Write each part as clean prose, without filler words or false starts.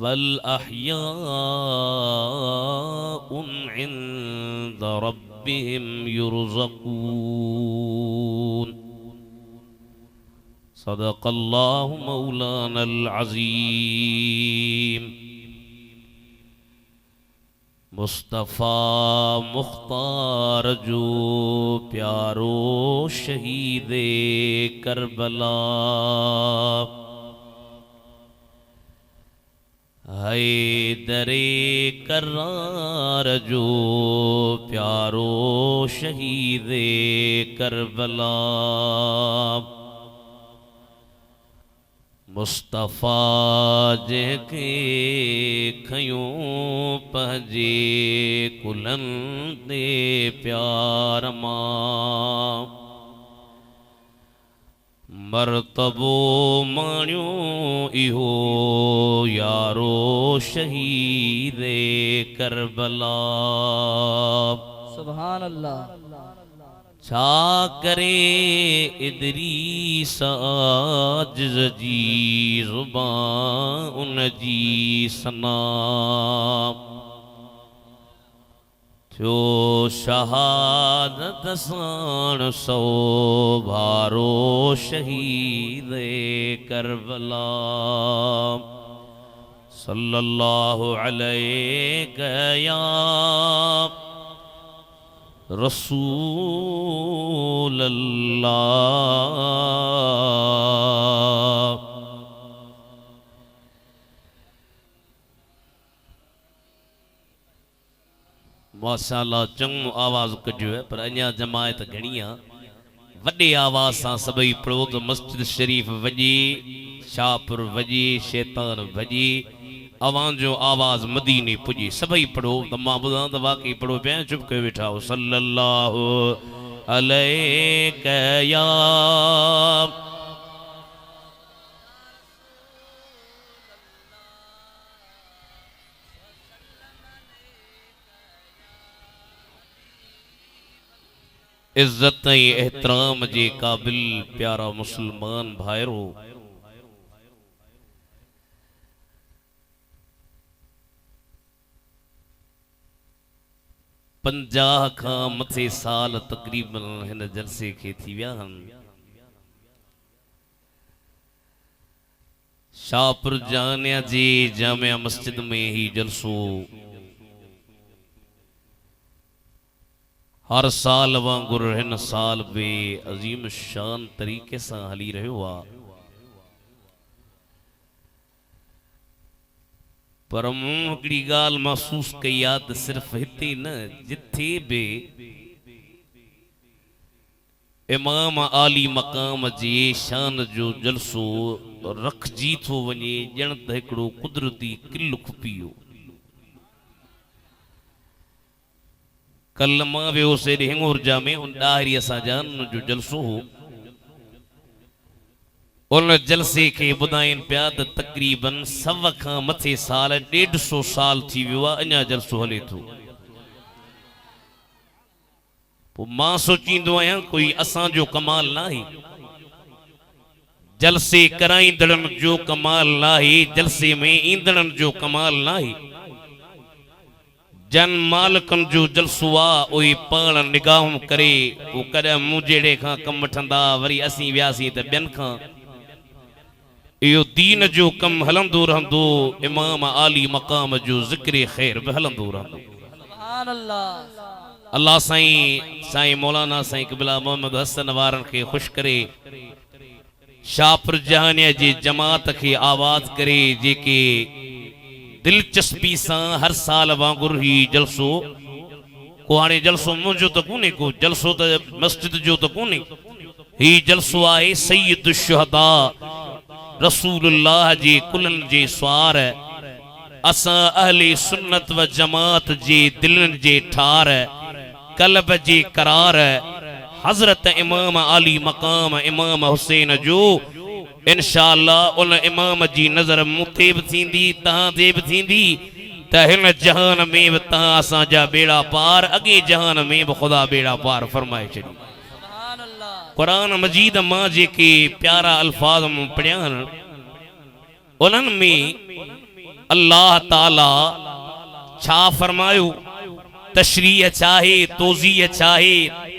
बल अहयाउन इंद रब्बिहिम युरज़क़ून। सदक़ल्लाहु मौलानल अज़ीम। मुस्तफ़ा मुख्तार जो प्यारो शहीदे करबला, हैदरे करार जो प्यारो शहीदे करबला। मुस्तफ़ा जंहिंखे खयूं पंहिंजे कुलनि ते प्यार मां, मर्तबो माणियो इहो यारो शहीदे करबला। सुभान अल्लाह। छा करे इदरीस आजिज़ जी ज़ुबान उन जी सना, थियो शहादत साण सौ भारो शहीदे करबला। सल्लल्लाहु अलैहि या रसूल अल्लाह। माशाअल्लाह चङो आवाज़ कढियो है, पर अञा जमायत घणी आहे। वॾे आवाज़ सां सभई पढ़ो त मस्जिद शरीफ़ वॼे, शाहपुर वॼे, शैतान वॼे, अवां जो आवाज़ मदीने पुॼे। सभई पढ़ो त मां ॿुधां त वाकई पढ़ो पिया, चुप करे वेठा हो। सल्लल्लाहु अलैहि या इज्जत ऐं एहतराम जे क़ाबिल प्यारा मुसलमान भाइरो, पंजाह खां मथे साल तक़रीबन हिन जलसे खे थी विया आहिनि। शाहपुर जानिया जी जामिया मस्जिद में ही जलसो हर साल वांगुर हिन साल बि अज़ीम शान तरीक़े सां हली रहियो आहे। पर मूं हिकिड़ी ॻाल्हि महसूस कई आहे त सिर्फ़ हिते न, जिथे बि इमाम आली मक़ाम जे शान जो जलसो रखजी थो वञे, ॼण त हिकिड़ो कुदरती किल खुपियो। कल मां वियोसीं हिंगोरजा में, उन ॾाहिरीअ सां जान जो जलसो हो। उन जलसे खे ॿुधाइनि पिया त तक़रीबन 100 खां मथे साल, 150 साल थी वियो आहे, अञा जलसो हले थो। पोइ मां सोचींदो आहियां कोई असांजो कमाल न आहे, जलसे कराईंदड़नि जो कमाल न आहे, जलसे में ईंदड़नि जो कमाल न आहे। जन मालिकनि जो जलसो आहे, उहे पाण निगाहूं करे पोइ कॾहिं मूं जहिड़े खां कमु वठंदा, वरी असीं वियासीं त ॿियनि खां। इहो दीन जो कमु हलंदो रहंदो, इमाम आली मक़ाम जो ज़िक्र ख़ैर बि हलंदो रहंदो। सुभान अल्लाह। अल्लाह साईं मौलाना साईं क़िबला मोहम्मद हसन वारनि खे ख़ुशि करे, शाहपुर जहानिया जी जमात खे आवाज़ करे, जेके दिलचस्पी सां हर साल वांगुरु ही जलसो, को हाणे जलसो मुंहिंजो त कोन्हे, को जलसो त मस्जिद जो त कोन्हे, ही जलसो आहे सैयद शुहदा रसूलुल्लाह जे कुलनि जे स्वार, असां अहले सुन्नत व जमात जे दिलनि जे ठार, कल्ब जे करार, हज़रत इमाम आली मक़ाम इमाम हुसैन जो इंशाअल्लाह उन इमाम जी नज़र मूं ते बि थींदी, तव्हां ते बि थींदी, त हिन जहान में बि तव्हां असांजा बेड़ा पार, अॻे जहान में बि ख़ुदा बेड़ा पार फरमाए छॾी। क़ुरान मजीद मां जेके प्यारा अल्फाज़ मूं पढ़िया आहिनि, उन्हनि में अल्लाह ताला छा फरमायो तशरीह चाहे तोज़ीह चाहे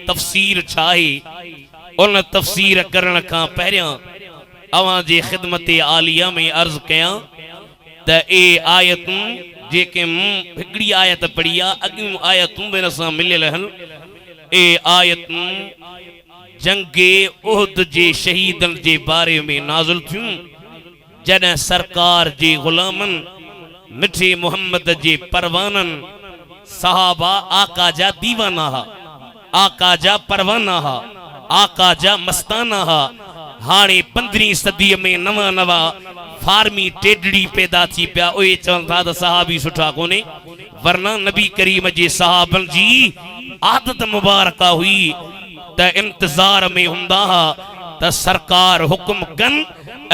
तफसीर चाहे उन तफसीर करण का पहिरियां अवां जे खिदमत आलिया में अर्ज कयां त ए आयतूं जेके हिकड़ी आयत पढ़ी आ अॻियूं आयतूं बिन सां मिलियल हन ए आयतूं जंगे उहद जे शहीदन जे बारे में नाज़िल थियूं जॾहिं सरकार जे गुलामन मिठे मोहम्मद जे परवानन सहाबा आका जा दीवाना हा आका जा परवाना हा आका जा मस्ताना हा हाणे 15वीं सदी में नवा नवा फार्मी टेडड़ी पैदा थी पिया उहे चवनि था त सहाबी सुठा कोने वरना नबी करीम जे सहाबन जी आदत मुबारका हुई त इंतजार में हुंदा हा त सरकार हुक्म कन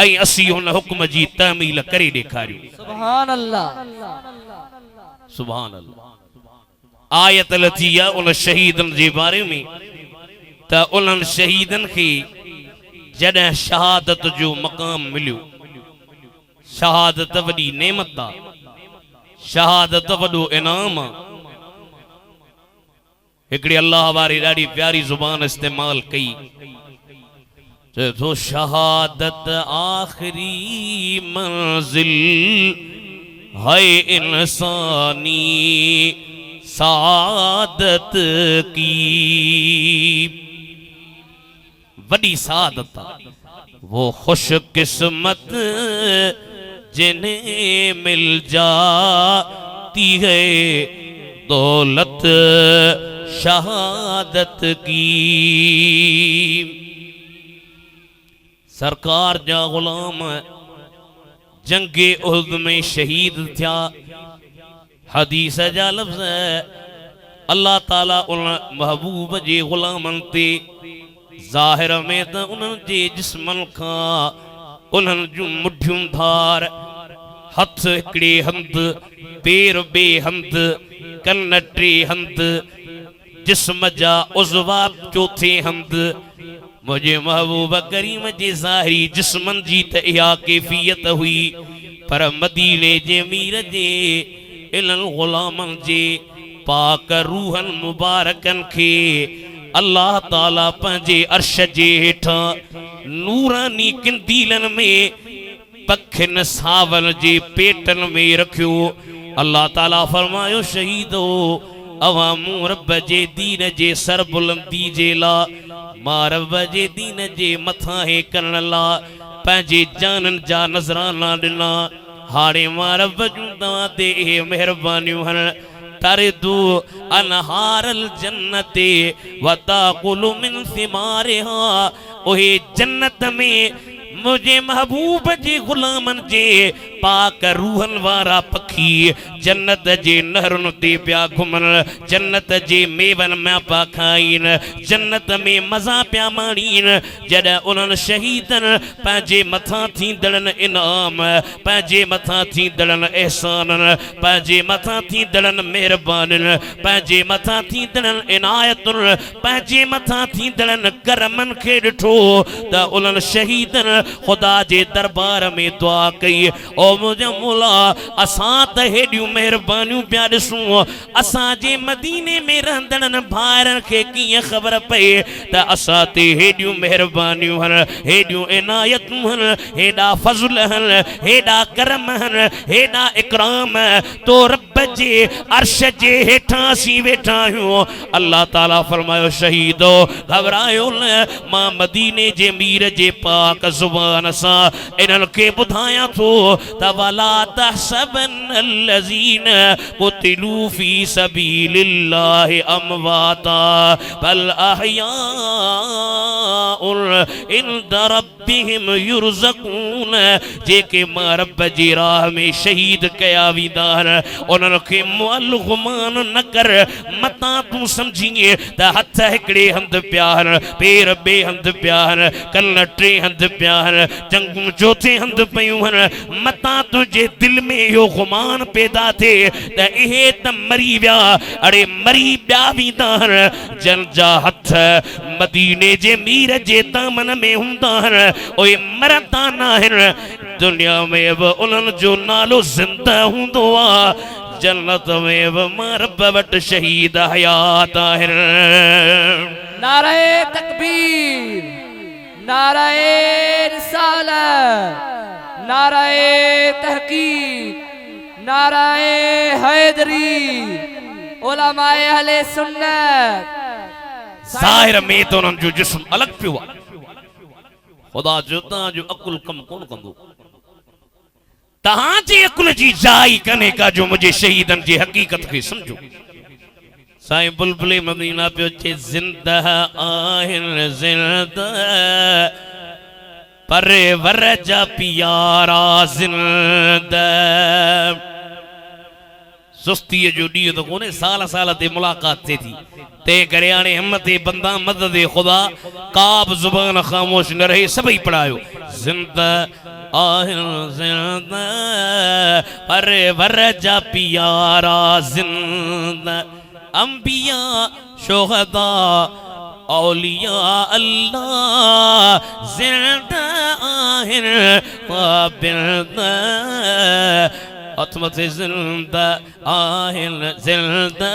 ऐं असीं हुन हुक्म जी तामील करे ॾेखारियूं। सुभान अल्लाह सुभान अल्लाह। आयत लथी आहे उन शहीदन जे बारे में त उन्हनि शहीदन खे जॾहिं शहादत जो मक़ाम मिलियो शहादत वॾी नेमत आहे शहादत वॾो इनाम आहे। हिकिड़े अल्लाह वारी ॾाढी प्यारी ज़ुबान इस्तेमाल कई तो शहादत आखिरी मंजिल है इंसानी सादत की बड़ी सादत वो खुश किस्मत जिन्हें मिल जाती है दौलत शहादत की। सरकार जा गुलाम जंगे उहद में शहीद थिया। हदीस जा लफ्ज़ अल्लाह ताला उन महबूब जे गुलामन ते ज़ाहिर में त उन्हनि जे जिस्मन खां उन्हनि जूं मुठियूं धार हथ हिकिड़े हंध पेर ॿिए हंध कन टे हंध जिस्म जा उज़वा चौथे हंध मुझे महबूब करीम जे ज़ाहिरी जिस्मन जी त इहा कैफियत हुई पर मदीने जे मीर जे इन्हनि गुलामन जे पाक रूहन मुबारकन खे अल्लाह ताला पंहिंजे अर्श जे हेठां नूरानी किंदीलन में पखिन सावन जे पेटन में रखियो। अल्लाह ताला फरमायो शहीदो अवां मूं रब जे दीन जे सर बुलंदी जे ला मां रब जे दीन जे मथां हे करण ला पंहिंजे जानन जा नज़राना ॾिना। हाणे मां रब जूं तव्हां ते इहे महिरबानियूं हन तरदू अनहारल जन्नते वताकुलु मिन सिमारिहा ओहे जन्नत में मुझे महबूब जे गुलामन जे पाक रूहन वारा पखी जन्नत जे नहरुन ते पिया घुमन जन्नत जे मेवन में पिया खाइन जन्नत में मज़ा पिया माणीन जॾहिं उन्हनि शहीदन पंहिंजे मथां थींदड़नि इनाम पंहिंजे मथां थींदड़नि एहसाननि पंहिंजे मथां थींदड़नि महिरबानियुनि पंहिंजे मथां थींदड़नि इनायतुनि पंहिंजे मथां थींदड़नि करमनि खे ॾिठो त उन्हनि शहीदनि खुदा जे दरबार में दुआ कई ओ मुझे मौला असां त हेॾियूं महिरबानियूं पिया ॾिसूं असां जे मदीने में रहंदड़नि भाइरनि खे कीअं ख़बर पए त असां ते हेॾियूं महिरबानियूं हन हेॾियूं इनायतूं हन हेॾा फज़ल हन हेॾा करम हन हेॾा इकराम तो रब जे अर्श जे हेठां असीं वेठा आहियूं। अल्लाह ताला फरमायो शहीदो घबरायो न मां मदीने जे मीर जे पाक ज़ुबान सां इन्हनि खे ॿुधायां थो त वला तहसबन अल्लज़ीन क़ुतिलू फी सबीलिल्लाहि अमवाता बल अहयाउन इंद रब्बिहिम युरज़क़ून जेके मां रब जी राह में शहीद कया वेंदा आहिनि उन्हनि खे मुअल गुमान न कर मतां तूं सम्झीए त हथ हिकिड़े हंधि पिया आहिनि पेर ॿिए हंधि पिया आहिनि कन टे हंधि पिया आहिनि चङूं चौथे हंधि पियूं आहिनि मतां तुंहिंजे दिलि में इहो गुमान पैदा थिए त इहे त मरी विया अड़े मरी ॿिया वेंदा आहिनि जन जा हथ मदीने जे मीर जे दामन में हूंदा आहिनि उहे मरंदा न आहिनि दुनिया में बि उन्हनि जो नालो ज़िंदा हूंदो आहे जन्नत में बि मरब वटि शहीद हयात आहिनि नारे तकबीर नारे रिसालत नारे तहकीक नारे हैदरी उलमाए अहले सुन्नत ज़ाहिर में तो उन्हनि जो जिस्म अलॻि पियो आहे खुदा जो तव्हांजो अकुल कम कोन कंदो तव्हांजी अकुल जी जाइ कने का जो मुझे शहीदन जी हकीकत के समझो साईं बुलबुल मदीना पियो चे जिंदा आहिन जिंदा परे वर जा प्यारा जिंदा सुस्ती जो डी तो कोने साल साल ते मुलाकात थे थी ते करे आने हिम्मत बंदा मदद खुदा काब जुबान खामोश न रहे सभी पढ़ायो जिंदा आहिन जिंदा परे वर जा प्यारा जिंदा अंबिया शुहदा औलिया अल्लाह जिंदा आहिन काबिल अतमत जिंदा आहिन जिंदा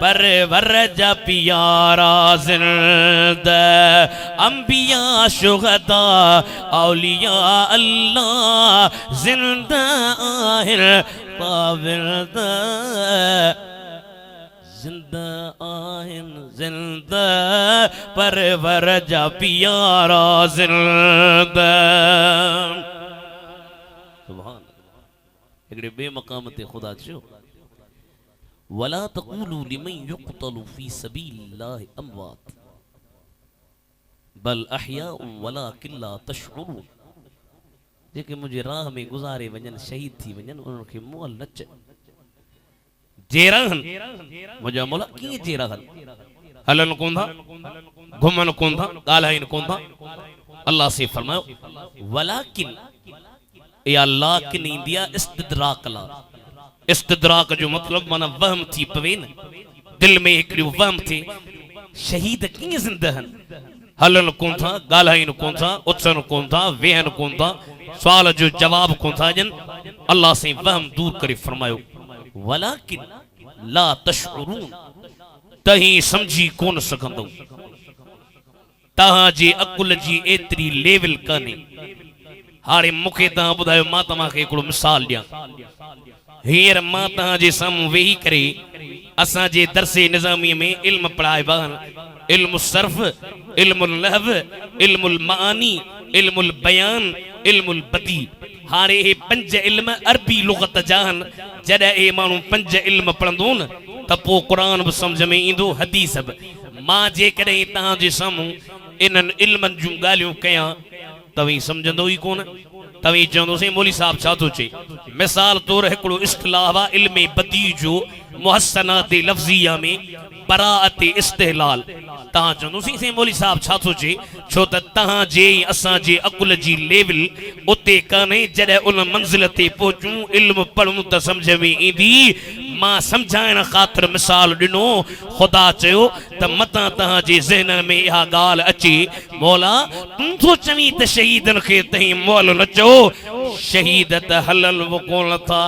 परवर जा प्यारा जिंदा अंबिया शुहदा औलिया अल्लाह जिंदा आहिन काबिल जिंदा आहिन जिंदा परवर जा प्यारा जिंदा सुभान एकड़े बेमकाम ते खुदा चो वला तक़ूलू लिमन युक़तलु फी सबीलिल्लाहि अमवात बल अहयाउ वलाकिन ला तशउरून जेके मुझे राह में गुजारे वजन शहीद थी वजन उनके मोल नच जेरहन मुझे मोला की जेरहन हलन कोंधा घुमन कोंधा गालाइन कोंधा अल्लाह से फरमायो वलाकिन या लाकिन इंदिया इस्तिदराक ला इस्तिदराक जो मतलब माना वहम थी पवे न दिल में एक वहम थे शहीद की जिंदा हन हलन कोन था गालाइन कोन था उच्चन कोन था वेहन कोन था सवाल जो जवाब कोन था जन अल्लाह से वहम दूर करे फरमायो वलाकिन ला तशउरून तही समझी कोन सकंदो तहां जी अकुल जी एतरी लेवल काने हाणे मूंखे तव्हां ॿुधायो मां तव्हांखे हिकिड़ो मिसाल ॾियां हींअर मां तव्हांजे साम्हूं वेही करे असांजे दरसे निज़ामीअ में इल्म पढ़ाइबा आहिनि इल्मु सर्फ़ इल्मुल लहव इल्मुल मानी इल्मुल बयान इल्मुल बदी हाणे हे 5 इल्म अरबी लुग़त जा आहिनि जॾहिं हे माण्हू 5 इल्म पढ़ंदो न त पोइ क़ुरान बि सम्झ में ईंदो हदीस बि मां जेकॾहिं तव्हांजे साम्हूं इन्हनि इल्मनि जूं ॻाल्हियूं कयां तवी समझंदो ही कोन तवी चवंदो से मौली साहब छा थो चे मिसाल तौर हिकिड़ो इस्तिलाह आहे इल्म बदी जो मुहसनात लफ्ज़िया में बराअत इस्तिहलाल तव्हां चवंदोसीं से मौली साहब छा थो चे छो त तव्हां जे असांजे अकुल जी लेवल उते कान्हे जॾहिं उन मंज़िल ते पहुचूं इल्म पढ़ूं त सम्झ में ईंदी मां सम्झाइण ख़ातिर मिसाल ॾिनो ख़ुदा चयो त मतां तव्हांजे ज़हन में इहा ॻाल्हि अचे मौला तूं थो चवीं त शहीदनि खे तहीं मोल न चओ शहीद त हलनि बि कोन था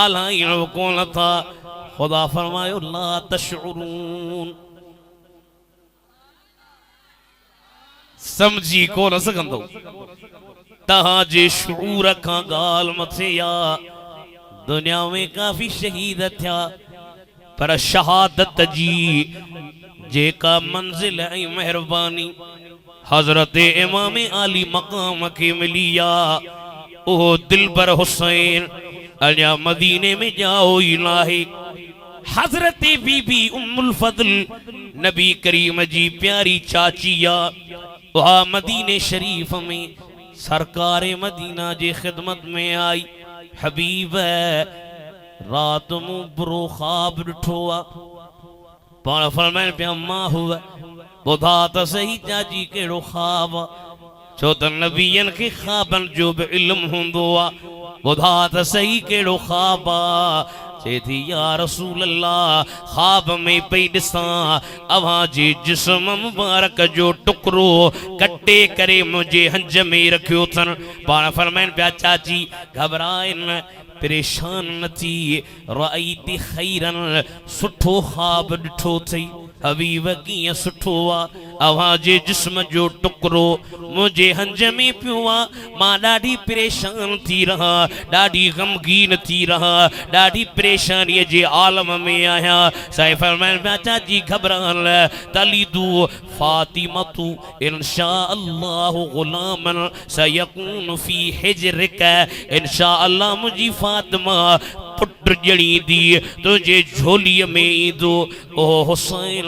ॻाल्हाइण बि कोन था ख़ुदा फरमायो ला तशउरून समझी कोन सघंदो तव्हांजे शऊर खां ॻाल्हि मथे या दुनिया में काफ़ी शहीद थिया पर शहादत जी जेका मंजिल ऐं मेहरबानी हज़रत इमाम आली मक़ाम खे मिली आहे उहो दिलबर हुसैन अञा मदीने में ॼाओ ई नाहे हज़रत बीबी उम्मुल फज़ल नबी करीम जी प्यारी चाची आहे वहा मदीने शरीफ में सरकार मदीना जे खिदमत में आई हबीब रात मु बुरो ख्वाब ॾिठो आहे पाण फरमाइनि पिया मां हुआ ॿुधा त सही चाची कहिड़ो ख्वाब आहे छो त नबीअनि खे ख्वाबनि जो बि इल्मु हूंदो आहे ॿुधा त सही कहिड़ो ख्वाब आहे चे थी या रसूल अल्लाह ख्वाब में पई ॾिसां अव्हां जे जिस्म मुबारक जो टुकड़ो कटे करे मुझे हंज में रखियो अथनि। पाण फरमाइनि पिया चाची घबराए न परेशान न थी रअईती खैरन सुठो ख्वाब ॾिठो अथई हबीब कीअं सुठो आहे अव्हां जे जिस्म जो टुकड़ो मुझे हंज में पियो आहे मां ॾाढी परेशान थी रहा ॾाढी गमगीन थी रहा ॾाढी परेशानीअ जे आलम में आहियां। साईं फरमाइनि पिया चाची घबरान तलीदू फातिमतु इंशा अल्लाह गुलामन सयकून फी हिजरिक इंशा अल्लाह मुझी फातिमा पुट जड़ी दी तुझे झोलीअ में ईंदो ओ हुसैन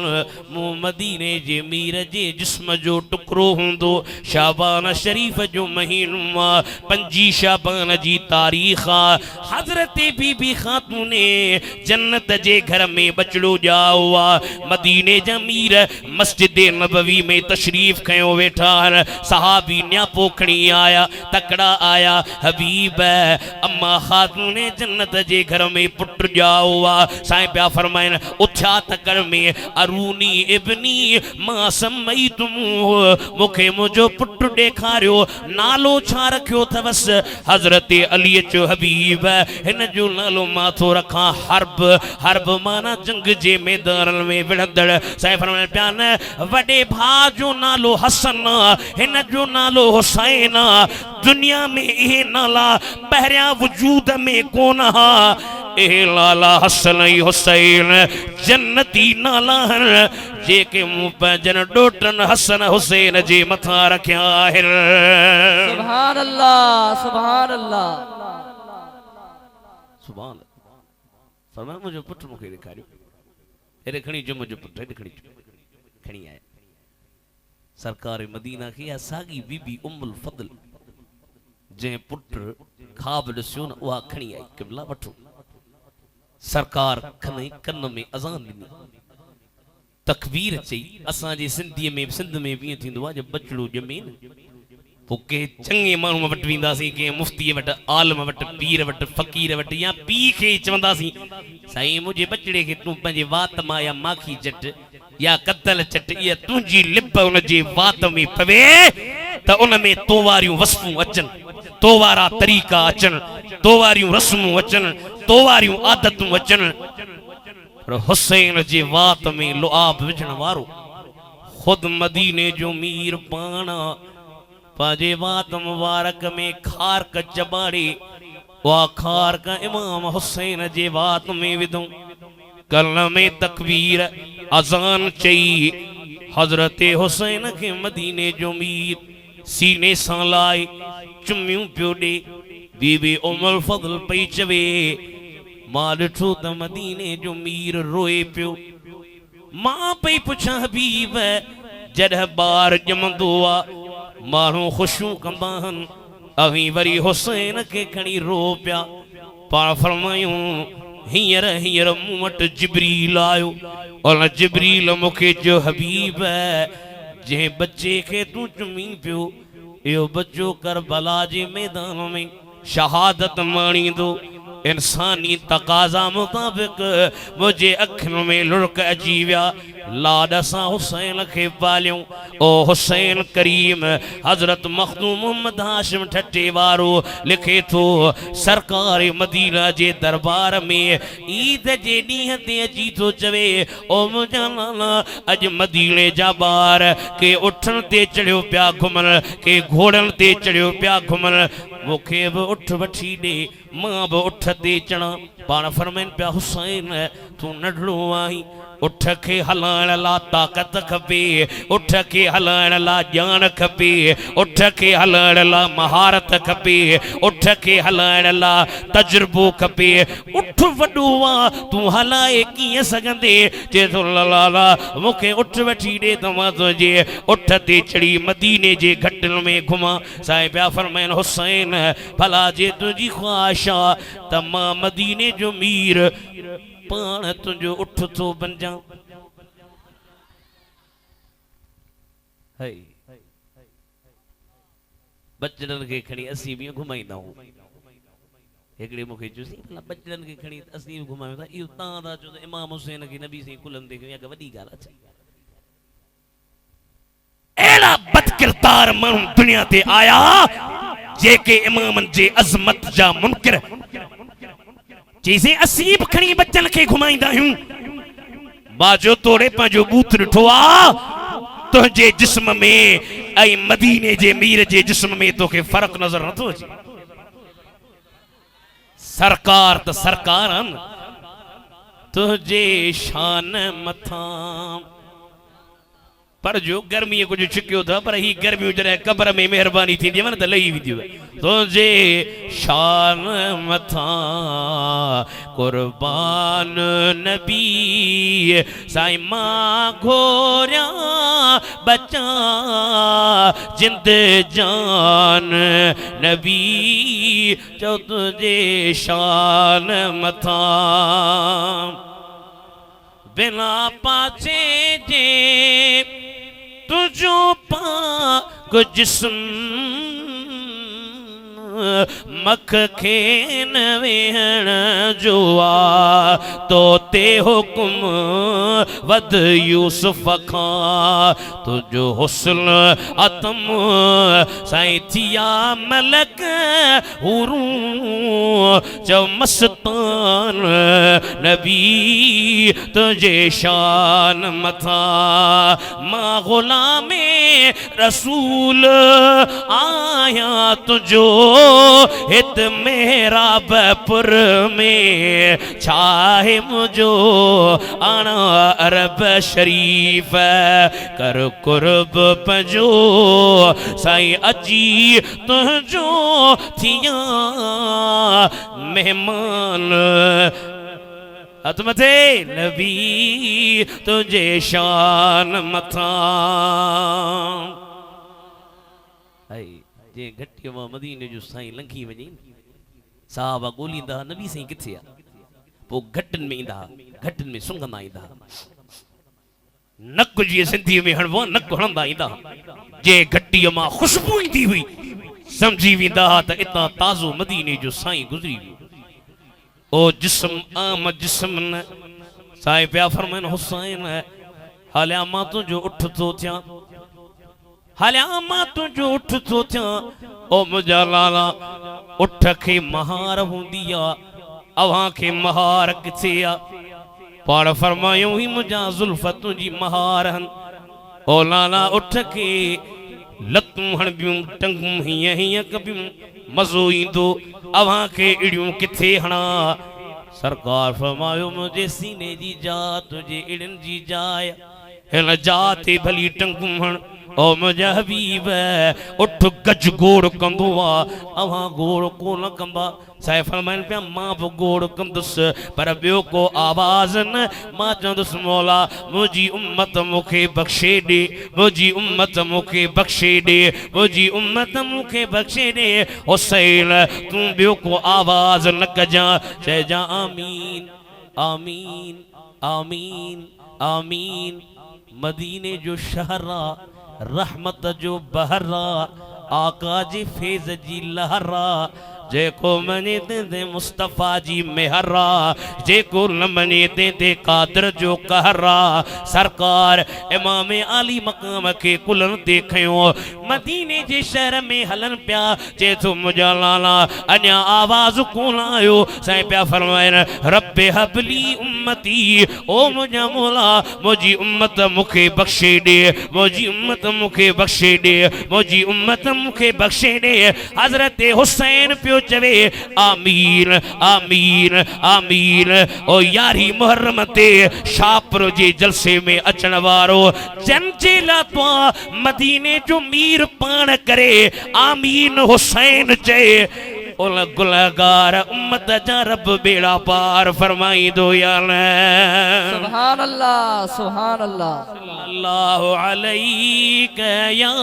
मूं मदीने जे मीर जे जिस्म जो टुकड़ो हूंदो। शाबान शरीफ जो महीनो आहे 5 शाबान जी तारीख़ आहे हज़रत बीबी खातूने जन्नत जे घर में बचड़ो ॼाओ आहे मदीने जा मीर मस्जिद नबवी में तशरीफ़ खयो वेठा आहिनि सहाबी न्यापो खणी आया तकड़ा आया हबीब अम्मा खातूने जन्नत जे घर में पुट ॼाओ आहे। साईं पिया फरमाइनि उथिया तकड़ में अरूनी इब्नी मां समई तुम मूंखे मुंहिंजो पुट ॾेखारियो नालो छा रखियो अथवसि हज़रत अली चयो हबीब हिन जो नालो मां थो रखां हर्ब हर्ब माना जंग जे मैदान में विढ़ंदड़। साईं फरमाइनि पिया न वॾे भाउ जो नालो हसन हिन जो नालो हुसैन दुनिया में इहे नाला पहिरियां वजूद में कोन हा ए लाला हसन ऐं हुसैन जन्नती नाला जेके मूं पंहिंजनि ॾोटनि हसन हुसैन जे मथां रखिया आहिनि। सुभान अल्लाह सुभान अल्लाह सुभान फरमाया मुंहिंजो पुट मूंखे ॾेखारियो हेॾे खणी जो मुंहिंजो पुट हेॾे खणी आया सरकार मदीना खे साॻी बीबी उम्मुल फज़ल जंहिं पुट ख्वाब ॾिसियो न उहा खणी आई क़िबला वठो सरकार खने कन में अज़ान ॾिनी तकबीर चई असांजे सिंधीअ में सिंध में बि ईअं थींदो आहे जब बचड़ो ॼमे न पोइ के चङे माण्हू वटि वेंदासीं के मुफ्तीअ वटि आलम वटि पीर वटि फ़कीर वटि या पीउ खे चवंदासीं साईं मुंहिंजे बचड़े खे तूं पंहिंजे वात मां या माखी चट या कतल चट इहा तुंहिंजी लिप उन जे वात में पवे त उन में तो वारियूं वसफ़ूं अचनि तो वारा तरीक़ा अचनि तो वारियूं रस्मूं अचनि तो वारियूं आदतूं अचनि पर हुसैन जे वात में लुआब विझण वारो खुद मदीने जो मीर पाण पंहिंजे वात मुबारक में खारक चबाड़े उहा खारक इमाम हुसैन जे वात में विधो कल में तकबीर अज़ान चई हज़रत हुसैन के मदीने जो मीर सीने सां लाए चुमियूं पियो ॾे बीबी उम्मुल फज़ल पई चवे मां ॾिठो त मदीने जो मीर रोए पियो मां पई पुछां हबीब जॾहिं ॿार ॼमंदो आहे माण्हू ख़ुशियूं कंदा आहिनि अवी वरी हुसैन खे खणी रो पिया पाण फरमायूं हींअर हींअर मूं वटि जिब्रील आयो उन जिब्रील मूंखे चयो हबीब जंहिं बच्चे खे तूं चुमी पियो इहो बच्चो करबला जे मैदान में शहादत माणींदो इंसानी तकाज़ा मुताबिक मुझे अखियों में लुढ़क अची विया लाड सां हुसैन खे पालियूं ओ हुसैन करीम हज़रत मखदूम मोहम्मद हाशिम ठट्टे वारो लिखे थो सरकार मदीना जे दरबार में ईद जे ॾींहं ते अची थो चवे ओ मुंहिंजा नाना अॼु मदीने जा ॿार के उठनि ते चढ़ियो पिया घुमनि के घोड़नि ते चढ़ियो पिया घुमनि मूंखे बि उठ वठी ॾे मां बि उठ ते चढ़ां पाण फरमाइनि पिया हुसैन तूं नंढड़ो आहीं उठ खे हलाइण लाइ ताक़त खपे उठ खे हलाइण लाइ ॼाण खपे उठ खे हलाइण लाइ महारत खपे उठ खे हलाइण लाइ तजुर्बो खपे उठ वॾो आहे तूं हलाए कीअं सघंदे चए थो लाला मूंखे उठ वठी ॾे त मां तुंहिंजे उठ ते चढ़ी मदीने जे घटनि में घुमां साईं पिया फरमाइनि हुसैन भला जे तुंहिंजी ख़्वाहिश आहे त मां मदीने जो मीर पाण तुंहिंजो उठ थो बणिजां बचड़नि खे खणी असीं बि घुमाईंदा आहियूं एकड़े मुखे चुसी भला बचड़न के खणी असीं घुमायो था इहो तां दा चो इमाम हुसैन के नबी से कुलम दे या वडी गाल अच्छा एड़ा बदकिरदार मानू दुनिया ते आया जेके इमामन जे अजमत जा मुनकर जैसे असीब खणी बच्चन के घुमाइंदा हूं बाजो तोड़े पंहिंजो बूथ ॾिठो आ तुंहिंजे जिस्म में ऐं मदीने जे मीर जे जिस्म में तोखे फर्क नजर नथो अचे सरकार त सरकार तुझे शान मथा पर जो गर्मी कुछ छिकियो था पर ही गर्मी जॾहिं कब्र में मेहरबानी थींदी न त लही वेंदियूं तुझे शान मथा कुर्बान नबी साईं मां घोरिया बचा जिंद जान नबी जो तुझे शान मथा बिना पाचे जे तुझो पाक जिस्म मख खेन वेहण जो आ तो ते हुकुम वद यूसुफ खां तुझो हुस्न अतम साईं थिया मलक हुरू जो मस्तान नबी तुझे शान मथा मां गुलामे रसूल आया तुझो हित मेरा बपुर में चाहे मुझो आना अरब शरीफ कर कुर्ब पजो साईं अजी तुझो थिया मेहमान अतमते नबी तुझे शान मथा जे घटियो मां मदीने जो साईं लंघी वञे साहबा ॻोल्हींदा नबी साईं किथे आ पोइ घटनि में ईंदा घटनि में सुंघंदा ईंदा नक जी सिंधी में हणबो नक हणंदा ईंदा जे घटीअ मां खुशबू ईंदी हुई समझी वेंदा त इतां ताज़ो मदीने जो साईं गुज़री वियो ओ जिस्म आम जिस्म न साईं पिया फरमाइनि हुसैन हालिया मां तुंहिंजो उठ थो थियां हालिया मां तुंहिंजो उठ थो थियां ओ मुंहिंजा लाला उठ खे महार हूंदी आ अव्हां खे महार किथे आ पाण फरमायूं ही मुंहिंजा ज़ुल्फ तुंहिंजी महार हन ओ लाला उठ खे लतूं हणबियूं टंगूं हीअं हीअं कबियूं मज़ो ईंदो अव्हां खे अहिड़ियूं किथे हणा सरकार फरमायो मुंहिंजे सीने जी जाइ तुंहिंजे अहिड़नि जी जाइ हिन जाइ ते भली टंगूं हण ओ मुंहिंजा हबीब उठ गज गोड़ कंदो आ अव्हां गोड़ कोन कंदा साईं फरमाइनि पिया मां बि गोड़ कंदुसि पर ॿियो को आवाज़ न मां चवंदुसि मौला मुंहिंजी उम्मत मूंखे बख़्शे ॾे मुंहिंजी उम्मत मूंखे बख़्शे ॾे मुंहिंजी उम्मत मूंखे बख़्शे ॾे हुसैन तूं ॿियो को आवाज़ न कजां चइजां आमीन आमीन आमीन आमीन मदीने जो शहर आ रहमत जो बहरा आका जी फैज़ जी लहरा जेको मने ते मुस्तफा जी मेहरा जेको न मने ते कादर जो कहरा सरकार इमाम आली मकाम के कुलन देखयो मदीने जे शहर में हलन पिया जे तो मुझा लाला अन्या आवाज कोन आयो साईं पिया फरमाइन रब्बे हबली उम्मती ओ मुझा मौला मुझी उम्मत मुखे बख्शे दे मुझी उम्मत मुखे बख्शे दे मुझी उम्मत मुखे बख्शे दे हजरत हुसैन पियो चवे आमीन आमीन आमीन ओ यारी मुहर्रम ते शाहपुर जे जलसे में अचण वारो जंजे लातो मदीने जो मीर पाण करे आमीन हुसैन चए उल गुलहगार उम्मत जा रब बेड़ा पार फरमाई दो या सुभान अल्लाह सल्लल्लाहु अलैहि या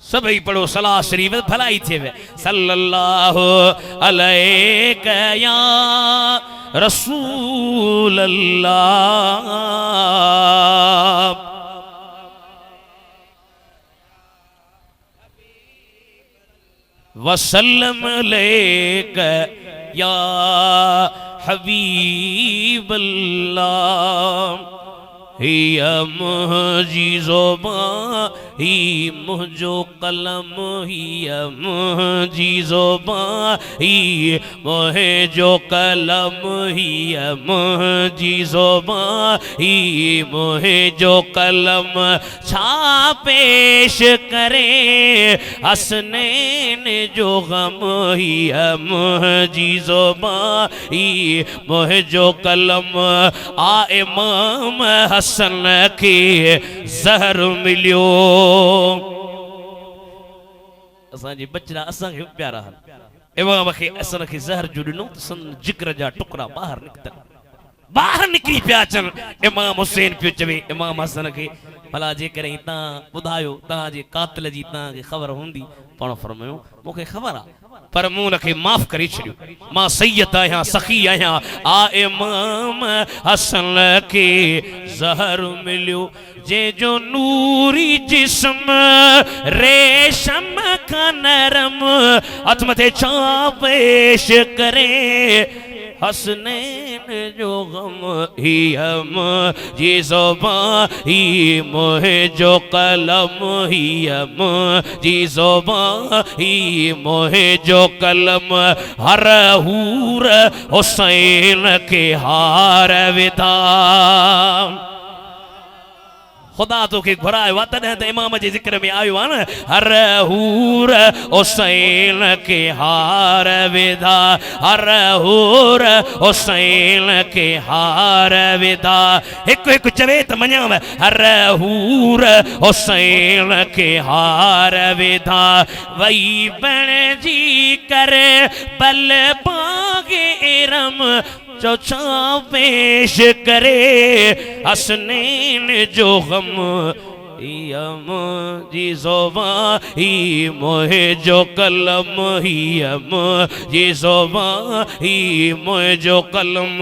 सभी पढ़ो सलाह शरीफ भलाई थे वे सल्लल्लाहु अलैहि या रसूल अल्लाह वसल्लम अलैक या हबीब अल्लाह। हिया मुझी ज़ुबां ही मुझो कलम, हिया मुझी ज़ुबां ही मोहे जो कलम, हिया मुझी ज़ुबां ही मोहे जो कलम। छा पेश करे हसनैन जो गम, हिया मुझी ज़ुबां ही मोहे जो कलम। आ इमाम हसन के ज़हर मिलियो। असांजे बचड़ा असांखे प्यारा इमाम खे असन खे ज़हर जो ॾिनो त सन जिगर जा टुकड़ा ॿाहिरि निकिरी पिया अचनि। इमाम हुसैन पियो चवे इमाम हसन खे, भला जेकॾहिं तव्हां ॿुधायो तव्हांजे कातिल जी तव्हांखे ख़बर हूंदी। पाण फरमायो मूंखे ख़बर आहे पर मूं हुनखे माफ़ करे छॾियो, मां सैयद आहियां, सखी आहियां। आ इमाम हसन खे ज़हर मिलियो जंहिंजो नूरी जिस्म रेशम खां नरम, हथ मथे छा पेश करे हसनैन जो गम। ही हम जी ज़ुबां ही मोहे जो कलम, ही हम जी ज़ुबां ही मोहे जो कलम। हर हूर हुसैन के हार विधा। खुदा तोखे घुरायो आहे तॾहिं त इमाम जे ज़िक्र में आयो आहे न। हर हूर हुसैन के हार विधा, हर हूर हुसैन के हार विधा। हिकु हिकु चवे त मञाव, हर हूर हुसैन के हार विधा। वई बणजी करे बल पागे इरम, जो छा पेश करे हसनैन जो गम। हियम जी ज़ुबां ही मोहे जो कलम, हियम जी ज़ुबां ही मोहे जो कलम।